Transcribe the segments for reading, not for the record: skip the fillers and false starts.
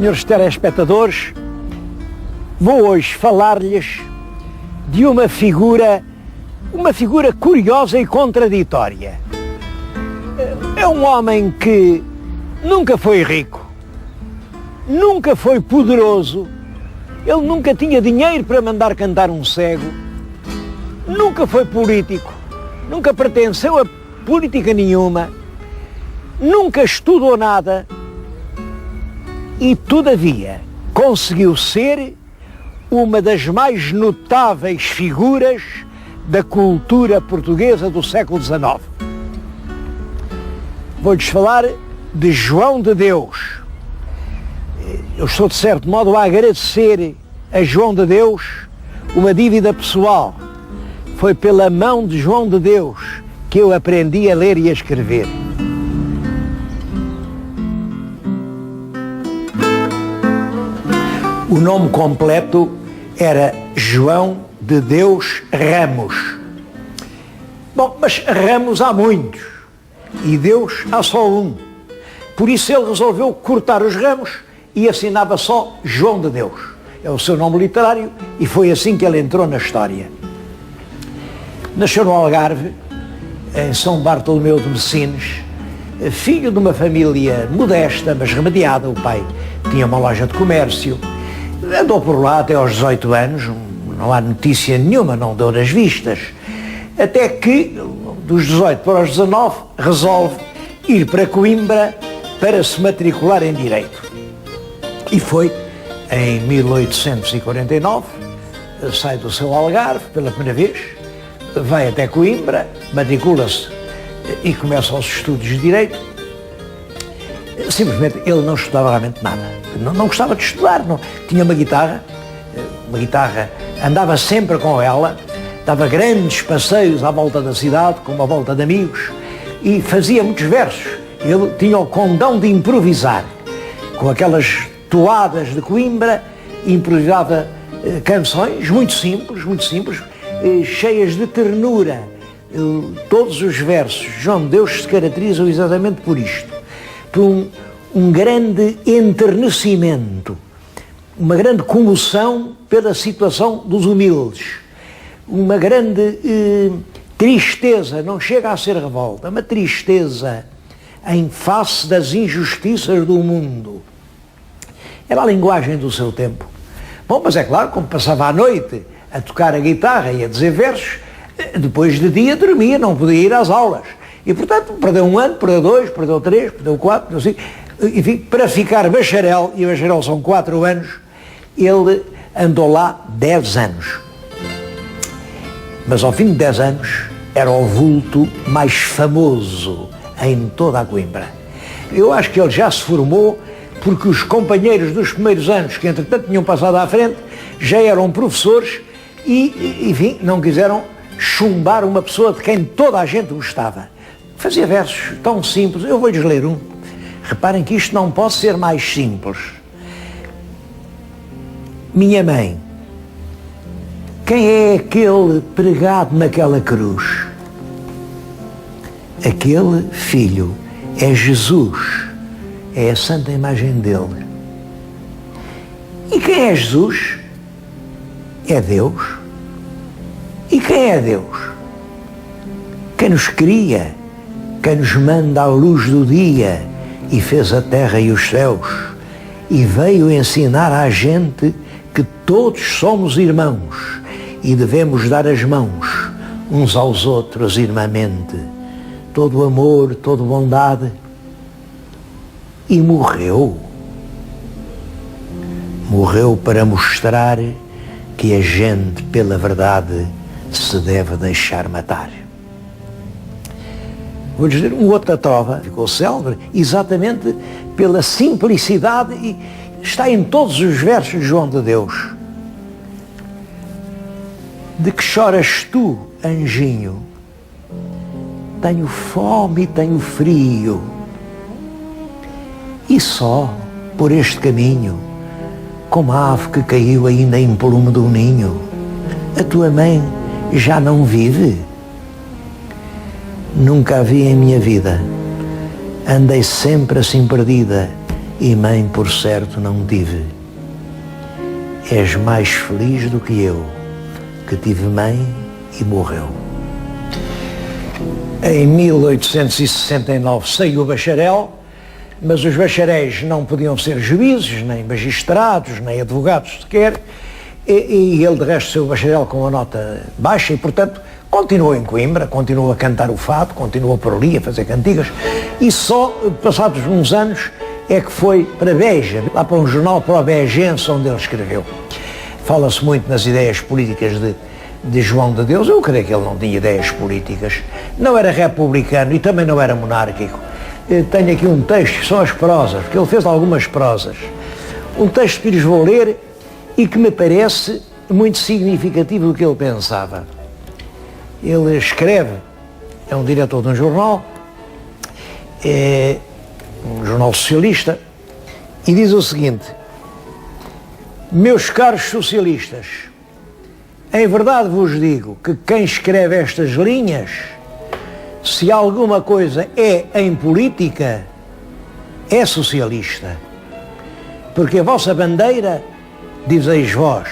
senhores telespectadores, vou hoje falar-lhes de uma figura curiosa e contraditória. É um homem que nunca foi rico, nunca foi poderoso, ele nunca tinha dinheiro para mandar cantar um cego, nunca foi político, nunca pertenceu a política nenhuma, nunca estudou nada e, todavia, conseguiu ser uma das mais notáveis figuras da cultura portuguesa do século XIX. Vou-lhes falar de João de Deus. Eu estou, de certo modo, a agradecer a João de Deus uma dívida pessoal. Foi pela mão de João de Deus que eu aprendi a ler e a escrever. O nome completo era João de Deus Ramos. Bom, mas Ramos há muitos e Deus há só um. Por isso ele resolveu cortar os ramos e assinava só João de Deus. É o seu nome literário e foi assim que ele entrou na história. Nasceu no Algarve, em São Bartolomeu de Messines, filho de uma família modesta, mas remediada. O pai tinha uma loja de comércio, andou por lá até aos 18 anos, não há notícia nenhuma, não deu nas vistas, até que, dos 18 para os 19, resolve ir para Coimbra para se matricular em Direito. E foi em 1849, sai do seu Algarve pela primeira vez, vai até Coimbra, matricula-se e começa os estudos de Direito. Simplesmente ele não estudava realmente nada, não gostava de estudar, não. Tinha uma guitarra, andava sempre com ela, dava grandes passeios à volta da cidade, com uma volta de amigos, e fazia muitos versos. Ele tinha o condão de improvisar, com aquelas toadas de Coimbra, improvisava canções muito simples, cheias de ternura. Todos os versos de João de Deus se caracterizam exatamente por isto, por um grande enternecimento, uma grande comoção pela situação dos humildes, uma grande tristeza, não chega a ser revolta, uma tristeza em face das injustiças do mundo. Era a linguagem do seu tempo. Bom, mas é claro, como passava a noite a tocar a guitarra e a dizer versos, depois de dia dormia, não podia ir às aulas. E, portanto, perdeu um ano, perdeu dois, perdeu três, perdeu quatro, perdeu cinco. Enfim, para ficar bacharel, e bacharel são 4 anos, ele andou lá 10 anos. Mas ao fim de 10 anos, era o vulto mais famoso em toda a Coimbra. Eu acho que ele já se formou porque os companheiros dos primeiros anos, que entretanto tinham passado à frente, já eram professores e, enfim, não quiseram chumbar uma pessoa de quem toda a gente gostava. Fazia versos tão simples. Eu vou-lhes ler um. Reparem que isto não pode ser mais simples. Minha mãe, quem é aquele pregado naquela cruz? Aquele filho é Jesus, é a santa imagem dele. E quem é Jesus? É Deus. E quem é Deus? Quem nos cria, quem nos manda a luz do dia e fez a terra e os céus e veio ensinar à gente que todos somos irmãos e devemos dar as mãos uns aos outros irmãmente. Todo amor, toda bondade. E morreu. Morreu para mostrar que a gente, pela verdade, se deve deixar matar. Vou dizer, um outra trova ficou célebre exatamente pela simplicidade e está em todos os versos de João de Deus. De que choras tu, anjinho? Tenho fome e tenho frio. E só por este caminho, como a ave que caiu ainda em plume do ninho, a tua mãe já não vive? Nunca a vi em minha vida, andei sempre assim perdida e mãe por certo não tive. És mais feliz do que eu, que tive mãe e morreu. Em 1869 saiu o bacharel, mas os bacharéis não podiam ser juízes, nem magistrados, nem advogados sequer, e ele de resto saiu o bacharel com uma nota baixa e, portanto, continuou em Coimbra, continuou a cantar o fado, continuou por ali a fazer cantigas, e só passados uns anos é que foi para Beja, lá para um jornal, para o Bejense, onde ele escreveu. Fala-se muito nas ideias políticas de João de Deus. Eu creio que ele não tinha ideias políticas, não era republicano e também não era monárquico. Tenho aqui um texto, que são as prosas, porque ele fez algumas prosas. Um texto que lhes vou ler e que me parece muito significativo do que ele pensava. Ele escreve, é um diretor de um jornal, é um jornal socialista, e diz o seguinte: meus caros socialistas, em verdade vos digo que quem escreve estas linhas, se alguma coisa é em política, é socialista. Porque a vossa bandeira, dizeis vós,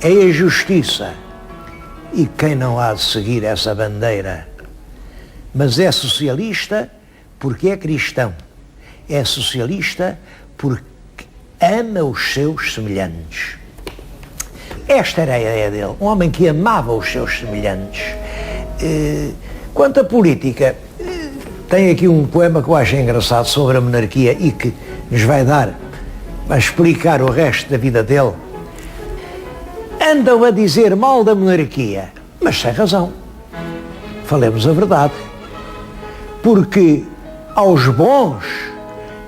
é a justiça. E quem não há de seguir essa bandeira? Mas é socialista porque é cristão. É socialista porque ama os seus semelhantes. Esta era a ideia dele, um homem que amava os seus semelhantes. Quanto à política, tem aqui um poema que eu acho engraçado sobre a monarquia e que nos vai explicar o resto da vida dele. Andam a dizer mal da monarquia, mas sem razão. Falemos a verdade. Porque aos bons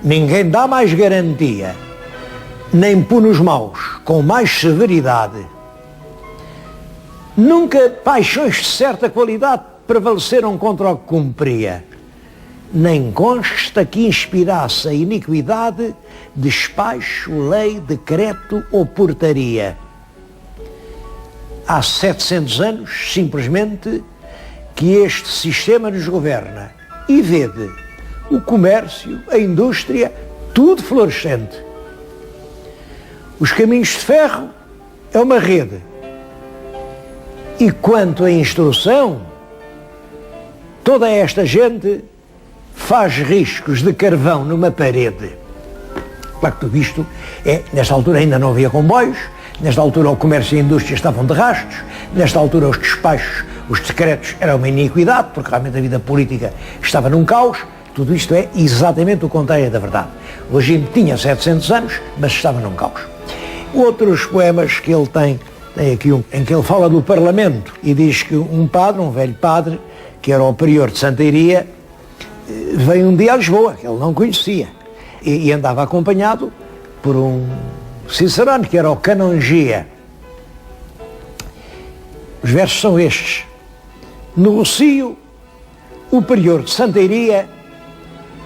ninguém dá mais garantia, nem pune os maus com mais severidade. Nunca paixões de certa qualidade prevaleceram contra o que cumpria, nem consta que inspirasse a iniquidade, despacho, lei, decreto ou portaria. Há 700 anos, simplesmente, que este sistema nos governa, e vede o comércio, a indústria, tudo florescente. Os caminhos de ferro é uma rede. E quanto à instrução, toda esta gente faz riscos de carvão numa parede. Claro que tudo isto nesta altura ainda não havia comboios, nesta altura o comércio e a indústria estavam de rastros, nesta altura os despachos, os decretos eram uma iniquidade, porque realmente a vida política estava num caos. Tudo isto é exatamente o contrário da verdade. O regime tinha 700 anos, mas estava num caos. Outros poemas que ele tem aqui um em que ele fala do Parlamento e diz que um padre, um velho padre, que era o prior de Santa Iria, veio um dia a Lisboa, que ele não conhecia, e andava acompanhado por um cicerone, que era o Canongia. Os versos são estes: no Rocio, o prior de Santa Iria,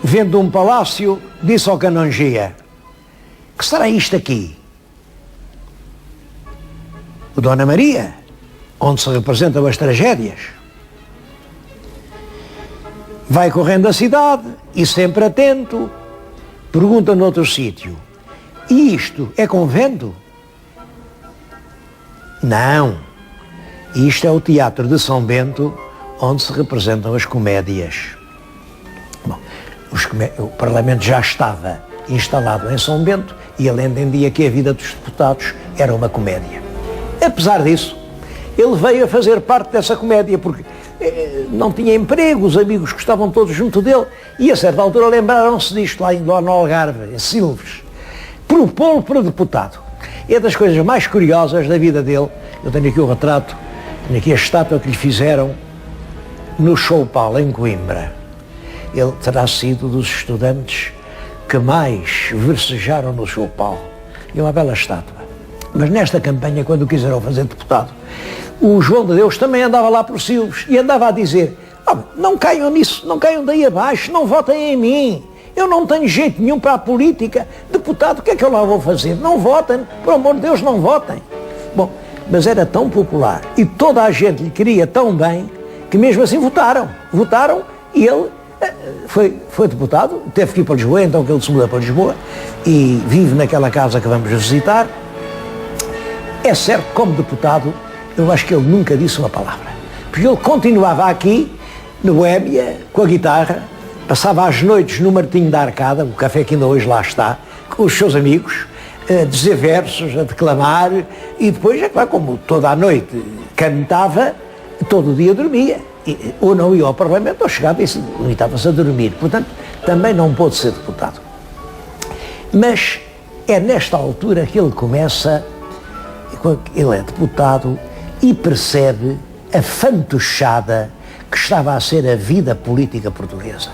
vendo um palácio, disse ao Canongia: que será isto aqui? O Dona Maria, onde se representam as tragédias. Vai correndo a cidade e sempre atento, pergunta noutro sítio: e isto é convento? Não, isto é o Teatro de São Bento, onde se representam as comédias. Bom, o Parlamento já estava instalado em São Bento e ele entendia que a vida dos deputados era uma comédia. Apesar disso, ele veio a fazer parte dessa comédia porque não tinha emprego, os amigos que estavam todos junto dele, e a certa altura lembraram-se disto lá no Algarve, em Silves, propô-lo para deputado. É das coisas mais curiosas da vida dele. Eu tenho aqui o retrato, tenho aqui a estátua que lhe fizeram no Choupal, em Coimbra. Ele terá sido dos estudantes que mais versejaram no Choupal. É uma bela estátua. Mas nesta campanha, quando quiseram fazer deputado, o João de Deus também andava lá por Silves e andava a dizer: não caiam nisso, não caiam daí abaixo, não votem em mim, eu não tenho jeito nenhum para a política, deputado, o que é que eu lá vou fazer? Não votem, por amor de Deus, não votem. Bom, mas era tão popular e toda a gente lhe queria tão bem que mesmo assim votaram e ele Foi deputado, teve que ir para Lisboa, então que ele se muda para Lisboa e vive naquela casa que vamos visitar. É certo, como deputado, eu acho que ele nunca disse uma palavra. Porque ele continuava aqui, na Boémia, com a guitarra, passava as noites no Martinho da Arcada, o café que ainda hoje lá está, com os seus amigos, a dizer versos, a declamar, e depois, é claro, como toda a noite cantava, todo o dia dormia. Ou não ia ao Parlamento, ou chegava e limitava-se a dormir. Portanto, também não pôde ser deputado. Mas é nesta altura que ele começa, ele é deputado e percebe a fantochada que estava a ser a vida política portuguesa.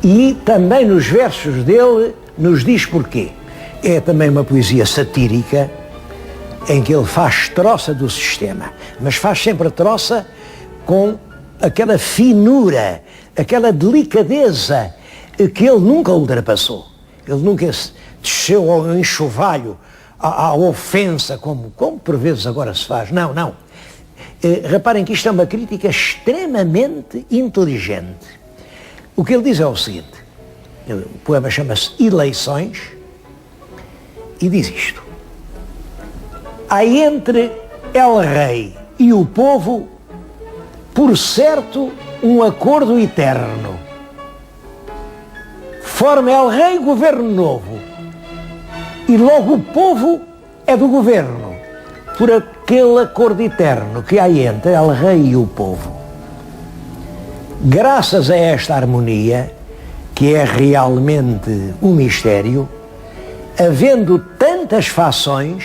E também nos versos dele nos diz porquê. É também uma poesia satírica em que ele faz troça do sistema, mas faz sempre a troça com aquela finura, aquela delicadeza que ele nunca ultrapassou. Ele nunca desceu ao enxovalho, à ofensa, como por vezes agora se faz. Não. Reparem que isto é uma crítica extremamente inteligente. O que ele diz é o seguinte, o poema chama-se Eleições, e diz isto: há entre El Rei e o povo, por certo, um acordo eterno. Forma El Rei governo novo, e logo o povo é do governo, por aquele acordo eterno que há entre El Rei e o povo. Graças a esta harmonia, que é realmente um mistério, havendo tantas fações,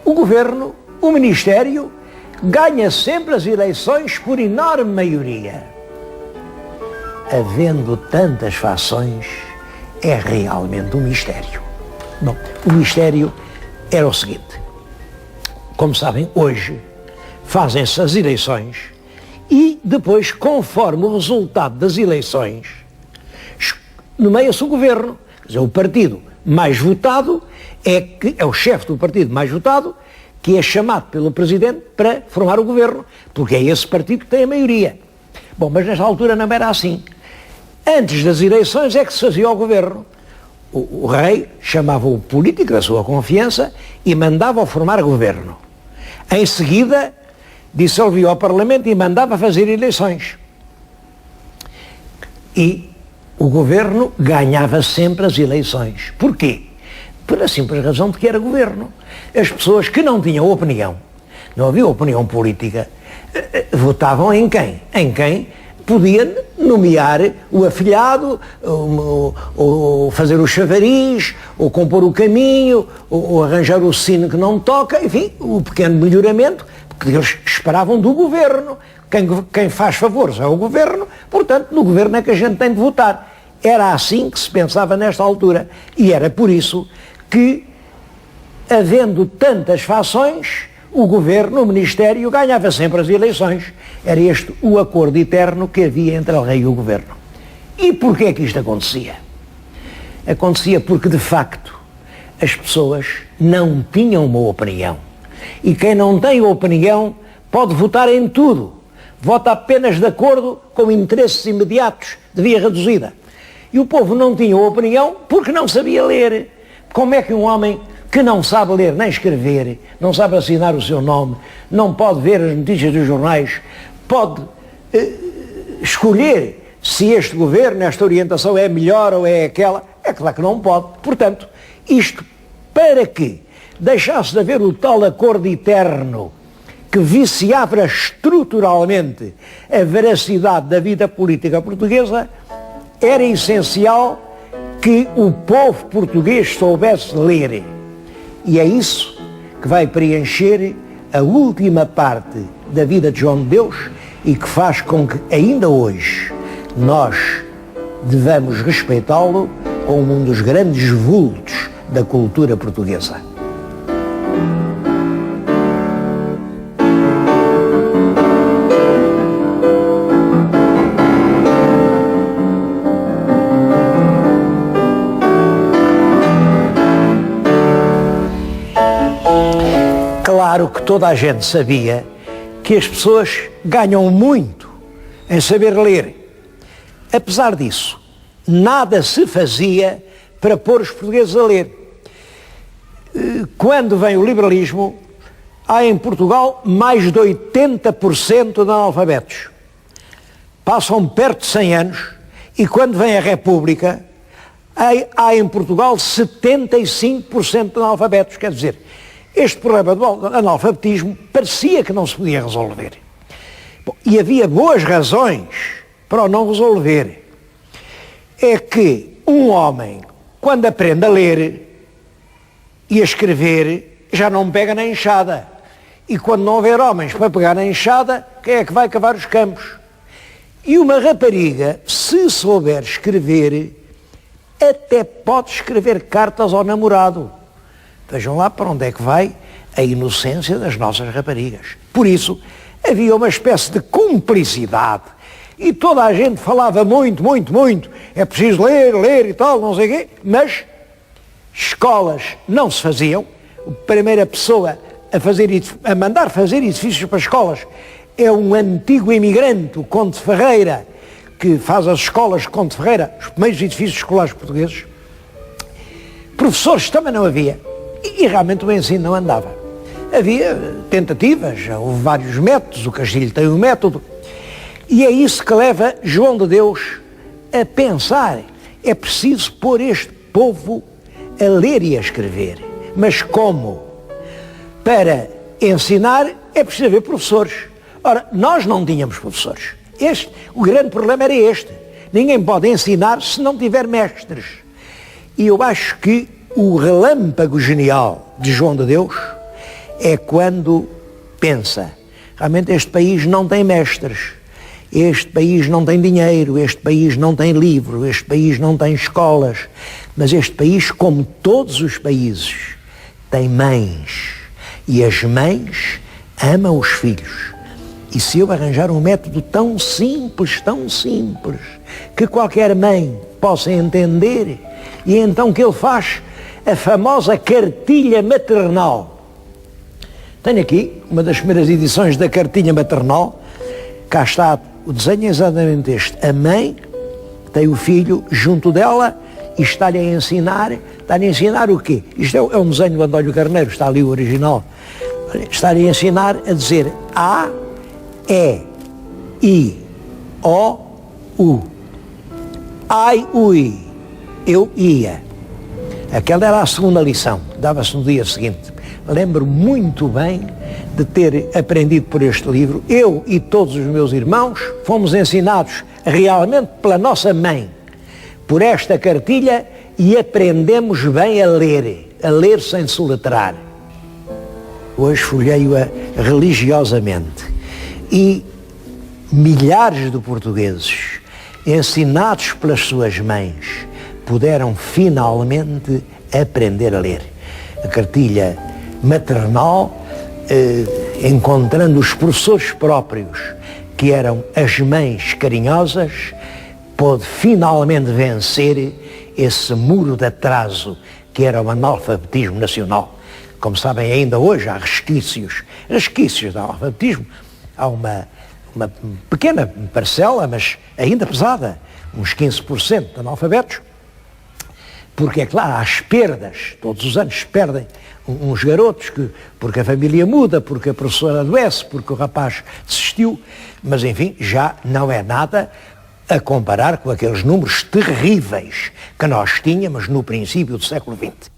o governo, o ministério, ganha sempre as eleições por enorme maioria. Havendo tantas fações, é realmente um mistério. Bom, o mistério era o seguinte. Como sabem, hoje fazem-se as eleições e depois, conforme o resultado das eleições, nomeia-se o governo. Quer dizer, o partido mais votado é o chefe do partido mais votado, que é chamado pelo Presidente para formar o governo, porque é esse partido que tem a maioria. Bom, mas nesta altura não era assim. Antes das eleições é que se fazia o governo. O rei chamava o político da sua confiança e mandava-o formar governo. Em seguida, dissolvia o Parlamento e mandava fazer eleições. E o governo ganhava sempre as eleições. Porquê? Pela simples razão de que era governo. As pessoas que não tinham opinião, não havia opinião política, votavam em quem? Em quem podia nomear o afilhado, ou fazer o chavariz, ou compor o caminho, ou arranjar o sino que não toca, enfim, o pequeno melhoramento que eles esperavam do governo. Quem faz favores é o governo, portanto, no governo é que a gente tem de votar. Era assim que se pensava nesta altura. E era por isso que, havendo tantas fações, o governo, o ministério, ganhava sempre as eleições. Era este o acordo eterno que havia entre o rei e o governo. E porquê é que isto acontecia? Acontecia porque, de facto, as pessoas não tinham uma opinião. E quem não tem opinião pode votar em tudo. Vota apenas de acordo com interesses imediatos de via reduzida. E o povo não tinha opinião porque não sabia ler. Como é que um homem que não sabe ler nem escrever, não sabe assinar o seu nome, não pode ver as notícias dos jornais, pode escolher se este governo, esta orientação é melhor ou é aquela? É claro que não pode. Portanto, isto para que deixasse de haver o tal acordo eterno que viciava estruturalmente a veracidade da vida política portuguesa, era essencial que o povo português soubesse ler. E é isso que vai preencher a última parte da vida de João de Deus e que faz com que ainda hoje nós devamos respeitá-lo como um dos grandes vultos da cultura portuguesa. Claro que toda a gente sabia que as pessoas ganham muito em saber ler. Apesar disso, nada se fazia para pôr os portugueses a ler. Quando vem o liberalismo, há em Portugal mais de 80% de analfabetos. Passam perto de 100 anos e quando vem a República, há em Portugal 75% de analfabetos. Quer dizer, este problema do analfabetismo parecia que não se podia resolver. Bom, e havia boas razões para o não resolver. É que um homem, quando aprende a ler e a escrever, já não pega na enxada. E quando não houver homens para pegar na enxada, quem é que vai cavar os campos? E uma rapariga, se souber escrever, até pode escrever cartas ao namorado. Vejam lá para onde é que vai a inocência das nossas raparigas. Por isso, havia uma espécie de cumplicidade. E toda a gente falava muito, é preciso ler e tal, não sei o quê, mas escolas não se faziam. A primeira pessoa a mandar fazer edifícios para escolas é um antigo imigrante, o Conde Ferreira, que faz as escolas de Conde Ferreira, os primeiros edifícios escolares portugueses. Professores também não havia, e realmente o ensino não andava. Havia tentativas, houve vários métodos, o Castilho tem um método, e é isso que leva João de Deus a pensar, é preciso pôr este povo a ler e a escrever. Mas como? Para ensinar é preciso haver professores. Ora, nós não tínhamos professores. O grande problema era este. Ninguém pode ensinar se não tiver mestres. E eu acho que o relâmpago genial de João de Deus é quando pensa, realmente este país não tem mestres, este país não tem dinheiro, este país não tem livro, este país não tem escolas, mas este país, como todos os países, tem mães. E as mães amam os filhos. E se eu arranjar um método tão simples, que qualquer mãe possa entender, e então que ele faz a famosa cartilha maternal. Tenho aqui uma das primeiras edições da cartilha maternal, cá está, o desenho é exatamente este. A mãe tem o filho junto dela e está-lhe a ensinar o quê? Isto é um desenho do António Carneiro, está ali o original. Está-lhe a ensinar a dizer A, E, I, O, U. Ai, ui, eu ia. Aquela era a segunda lição, dava-se no dia seguinte. Lembro muito bem de ter aprendido por este livro. Eu e todos os meus irmãos fomos ensinados realmente pela nossa mãe, por esta cartilha, e aprendemos bem a ler sem soletrar. Hoje folheio-a religiosamente. E milhares de portugueses, ensinados pelas suas mães, puderam finalmente aprender a ler. A cartilha maternal, encontrando os professores próprios, que eram as mães carinhosas, pôde finalmente vencer esse muro de atraso que era o analfabetismo nacional. Como sabem, ainda hoje há resquícios de analfabetismo. Há uma pequena parcela, mas ainda pesada, uns 15% de analfabetos, porque é claro, há as perdas, todos os anos se perdem uns garotos, porque a família muda, porque a professora adoece, porque o rapaz desistiu, mas enfim, já não é nada a comparar com aqueles números terríveis que nós tínhamos no princípio do século XX.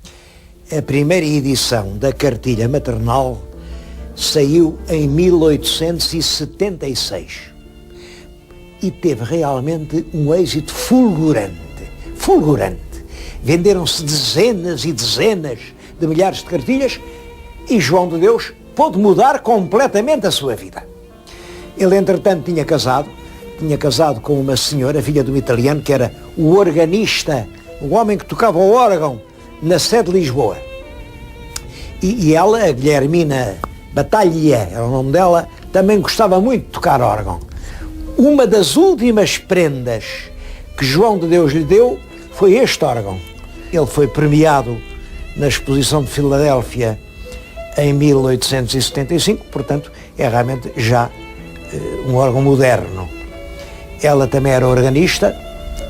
A primeira edição da cartilha maternal saiu em 1876 e teve realmente um êxito fulgurante. Venderam-se dezenas e dezenas de milhares de cartilhas e João de Deus pôde mudar completamente a sua vida. Ele, entretanto, tinha casado com uma senhora, filha de um italiano, que era o organista, o homem que tocava o órgão na sede de Lisboa. E ela, a Guilhermina Batalha, era o nome dela, também gostava muito de tocar órgão. Uma das últimas prendas que João de Deus lhe deu foi este órgão. Ele foi premiado na Exposição de Filadélfia em 1875, portanto, é realmente já um órgão moderno. ela também era organista,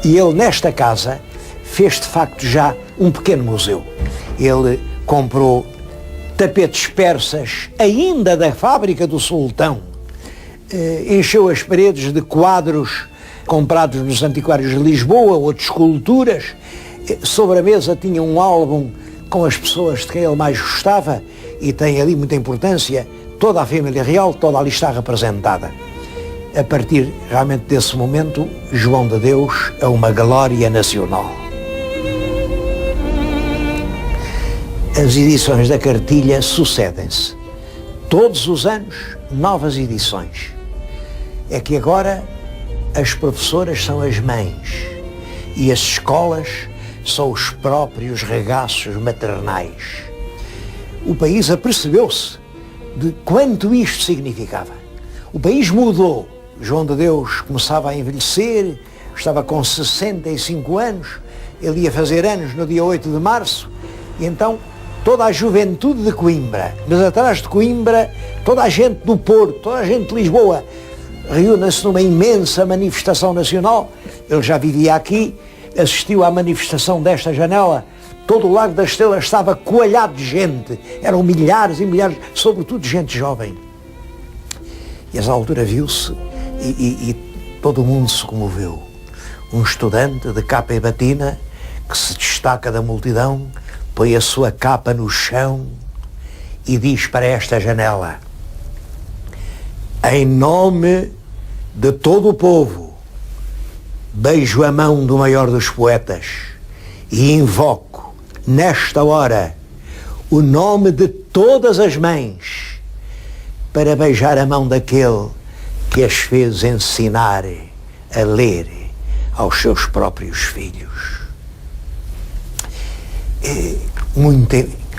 e ele nesta casa fez de facto já um pequeno museu. Ele comprou tapetes persas ainda da fábrica do sultão, encheu as paredes de quadros comprados nos antiquários de Lisboa ou de esculturas. Sobre a mesa tinha um álbum com as pessoas de quem ele mais gostava, e tem ali muita importância, toda a família real, toda ali está representada. A partir realmente desse momento, João de Deus é uma glória nacional. As edições da cartilha sucedem-se. Todos os anos, novas edições. É que agora as professoras são as mães e as escolas são os próprios regaços maternais. O país apercebeu-se de quanto isto significava. O país mudou. João de Deus começava a envelhecer, estava com 65 anos, ele ia fazer anos no dia 8 de março, e então toda a juventude de Coimbra, mas atrás de Coimbra, toda a gente do Porto, toda a gente de Lisboa, reúne-se numa imensa manifestação nacional. Ele já vivia aqui, assistiu à manifestação desta janela, todo o Largo da Estrela estava coalhado de gente, eram milhares e milhares, sobretudo gente jovem. E a essa altura viu-se e todo o mundo se comoveu. Um estudante de capa e batina que se destaca da multidão, põe a sua capa no chão e diz para esta janela: em nome de todo o povo, beijo a mão do maior dos poetas e invoco, nesta hora, o nome de todas as mães para beijar a mão daquele que as fez ensinar a ler aos seus próprios filhos.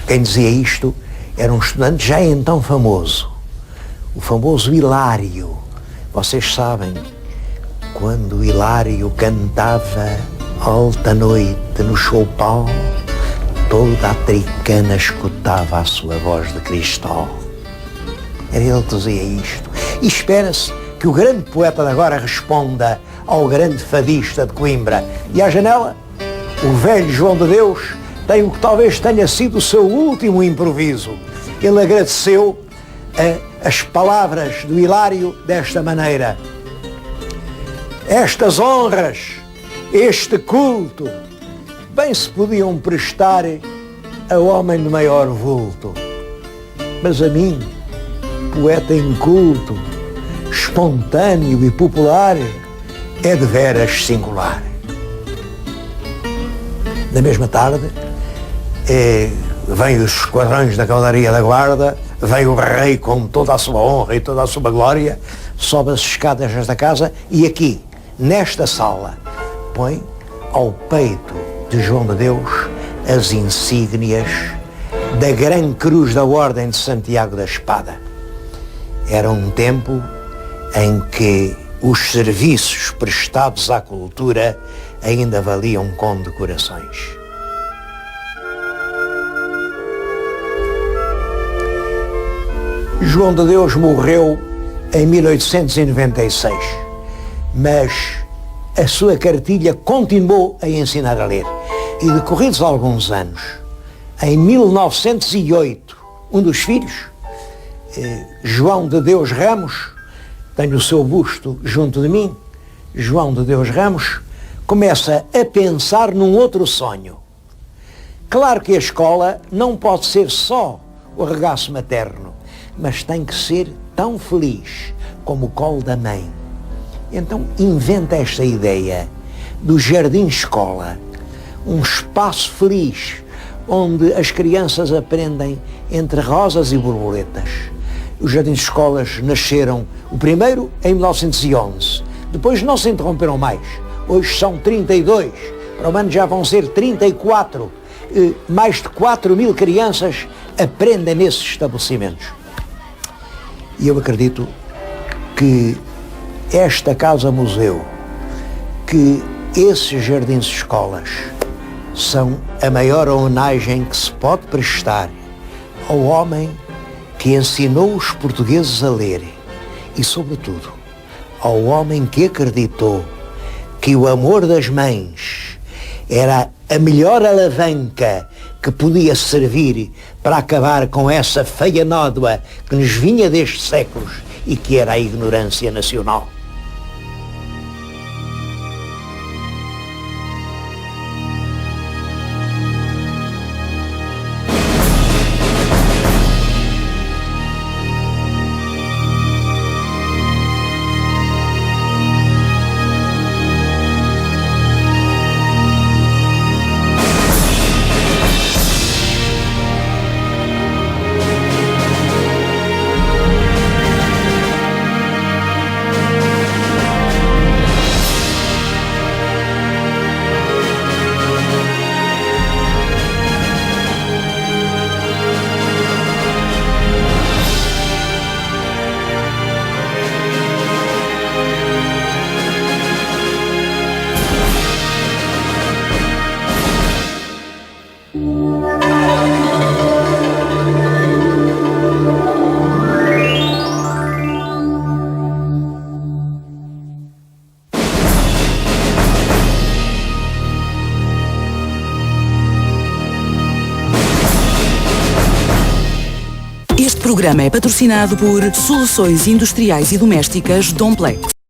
Quem dizia isto era um estudante já então famoso, o famoso Hilário. Vocês sabem, quando Hilário cantava alta noite no choupal, toda a tricana escutava a sua voz de cristal. Era ele que dizia isto. E espera-se que o grande poeta de agora responda ao grande fadista de Coimbra. E à janela, o velho João de Deus tem o que talvez tenha sido o seu último improviso. Ele agradeceu as palavras do Hilário desta maneira: estas honras, este culto, bem se podiam prestar a homem de maior vulto, mas a mim, poeta inculto, espontâneo e popular, é de veras singular. Na mesma tarde, vem os esquadrões da Cavalaria da Guarda, vem o rei com toda a sua honra e toda a sua glória, sobe as escadas desta casa e aqui, nesta sala, põe ao peito de João de Deus as insígnias da Gran Cruz da Ordem de Santiago da Espada. Era um tempo em que os serviços prestados à cultura ainda valiam condecorações. João de Deus morreu em 1896, mas a sua cartilha continuou a ensinar a ler. E decorridos alguns anos, em 1908, um dos filhos, João de Deus Ramos, tem o seu busto junto de mim, João de Deus Ramos, começa a pensar num outro sonho. Claro que a escola não pode ser só o regaço materno, mas tem que ser tão feliz como o colo da mãe. Então inventa esta ideia do jardim-escola, um espaço feliz onde as crianças aprendem entre rosas e borboletas. Os jardins de escolas nasceram, o primeiro em 1911, depois não se interromperam mais. Hoje são 32, para o ano já vão ser 34. Mais de 4.000 crianças aprendem nesses estabelecimentos. E eu acredito que esta casa-museu, que esses jardins de escolas, são a maior homenagem que se pode prestar ao homem que ensinou os portugueses a ler e, sobretudo, ao homem que acreditou que o amor das mães era a melhor alavanca que podia servir para acabar com essa feia nódoa que nos vinha desde séculos e que era a ignorância nacional. Este programa é patrocinado por Soluções Industriais e Domésticas Domplex.